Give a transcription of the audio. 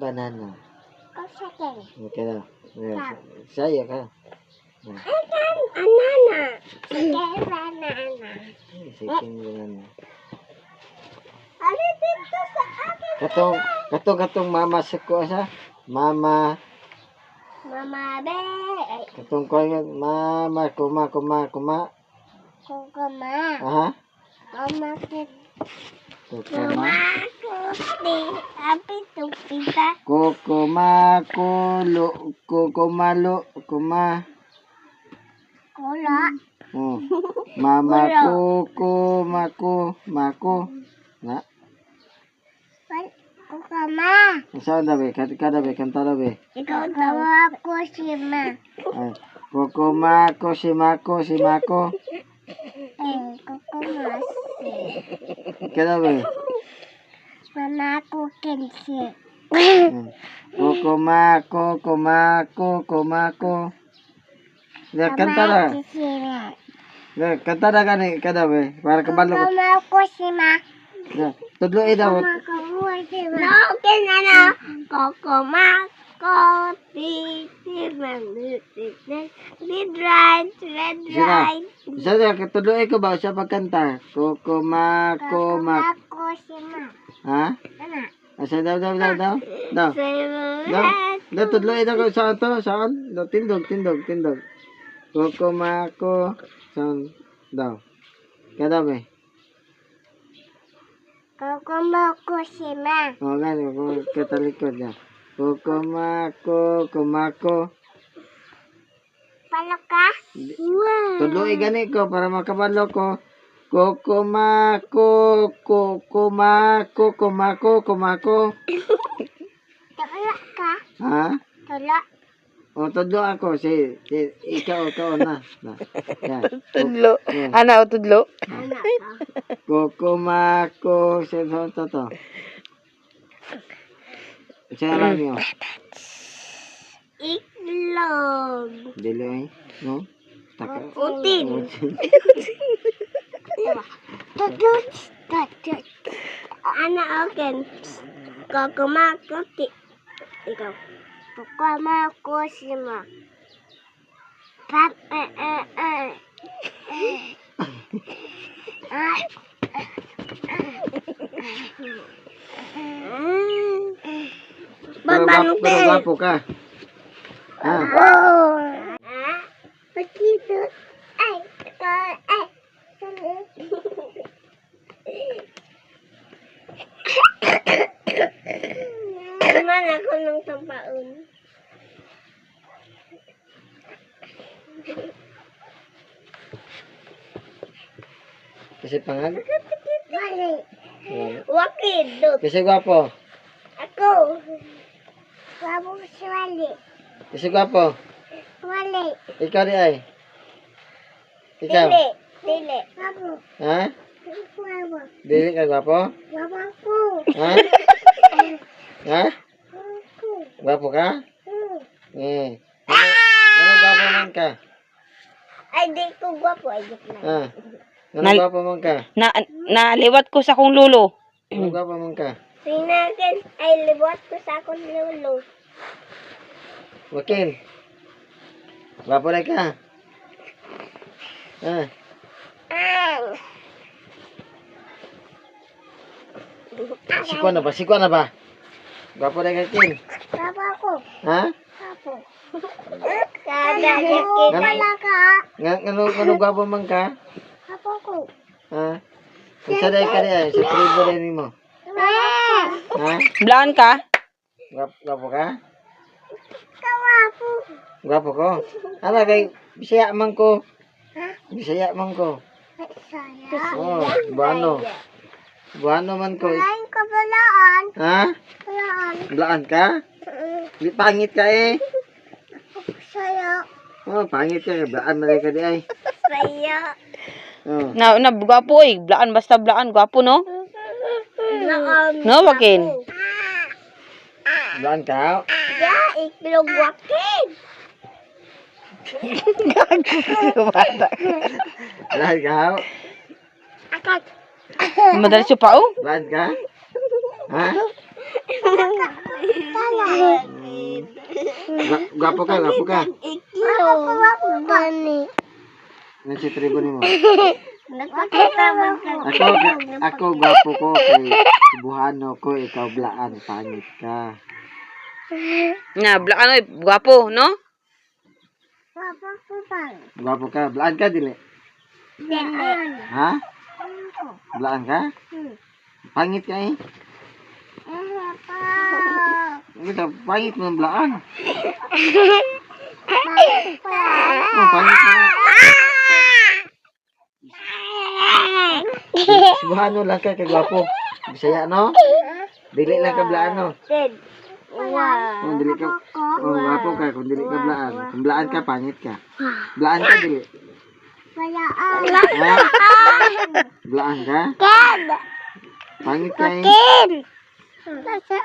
banana. Second. Okay na. Saya ka. Banana. Second banana. Second banana. Ano dito sa akin? Katong mama sa ko sa. Mama. Mama bear. Katong ko mama kuma. Kukuma. Aha. Mama kit. Kukuma. Kusti. Api tupita. Kukuma kuma. Kula. Oh. Mama mako. Na. Kukuma. Saan daw be? Kada be kanta daw be. Ikaw tawa ko si Ma. Kukuma si mako. Kukuma si. Kada be. Mama ko kinsi. Kumako. Ya kanta da. Ya kanta da gani kada be. Para kabalo ko. Kukuma ko si Ma. Ya, tudlo daw. No, kinana. Kukuma ko si Red right. Saya tudlo ko ba sa pagkanta? Kumako. Ko si Ma. Ha? Ana. Asa daw. Daw. Daw tudlo ko saan to? Saan? Daw tindog. Kumako. Saan daw? Kada be. Kukuma ko si Ma. Oh, gani ko katalikod niya. Kumako. Palo ka? Wow. Tudloy gani ko para makabalo ko. Kumako. Tula ka? Ha? Tula. O tudlo ako si ikaw na. Yan. Tudlo. Yan. Ana o tudlo? Anak ka. Kumako sa to. Saya lang niyo. Itlog. Dili ay. No? Taka. Utin. Tutut. Anak akin. Kukuma ko si. Ikaw. Kukuma ko si Ma. Pero gwapo ka. Ha? Begitu. Ay. Gimana ako nung tampaon? Kasi pangag. Wali. Wala. Wakid. Dut. Kasi gwapo. Ako. Wabo si Wali. Kasi gwapo. Wali. Ikaw di ay. Ikaw. Dili. Wabo. Ha? Wabo. Dili ka gwapo? Wabo ko. Ha? Ha? Ako. Gwapo ka? Ano gwapo man ka? Ay, di ko gwapo. Ay, di ko na. Ha? Ano gwapo man ka? Naliwat ko sa kong lulo. Ano gwapo man ka? Sinagan ay liwat ko sa akong lulo. Wakil. Gwapo na ka? Ha? Sikwa na ba? Gwapo na ka, Kin? Papa ko. Ha? Papo. Kada yakin. Wala ka. Ano gwapo man ka? Papa ko. Ha? Isa day ka niya, sa tribo rin mo. Ha? Blaan ka? Gwapo ka? Kawapo. Gwapo ko? Ano kay Bisaya man ko? Bisaya man ko. Saya. Oh, buano. Buano man ko. Lain ka balaan. Ha? Balaan. Blaan ka? Di pangit ka eh. Saya. Oh, pangit ka. Blaan malay ka di ay. Saya. Oh. Na gwapo eh. Blaan basta blaan. Gwapo no? Laan. No, Wakin? Blaan ka? Ya, iklog wakin. Blaan ka? Akak. Madalas yung pao? Blaan ka? Ha? Gwapo ka, gwapo ka. Gani. Yan si tribo ni mo. Nagpakitabang ka. Ako gwapo ko kay Buhano ko, ikaw blaan, pangit ka. Na, blaan oy, gwapo, no? Gwapo ka, blaan ka dili. Ha? Blaan ka? Pangit ka eh. Kita pangit mo ang blaan. Oh, pangit na. Si Buhano lang ka, kay gwapo. Bisaya, no? Dili lang ka blaan, no? Kung dili ka, gwapo ka, kung dili ka blaan. Kung blaan ka, pangit ka. Blaan ka, dili. Ha? Blaan ka? Pangit ka eh. Nasa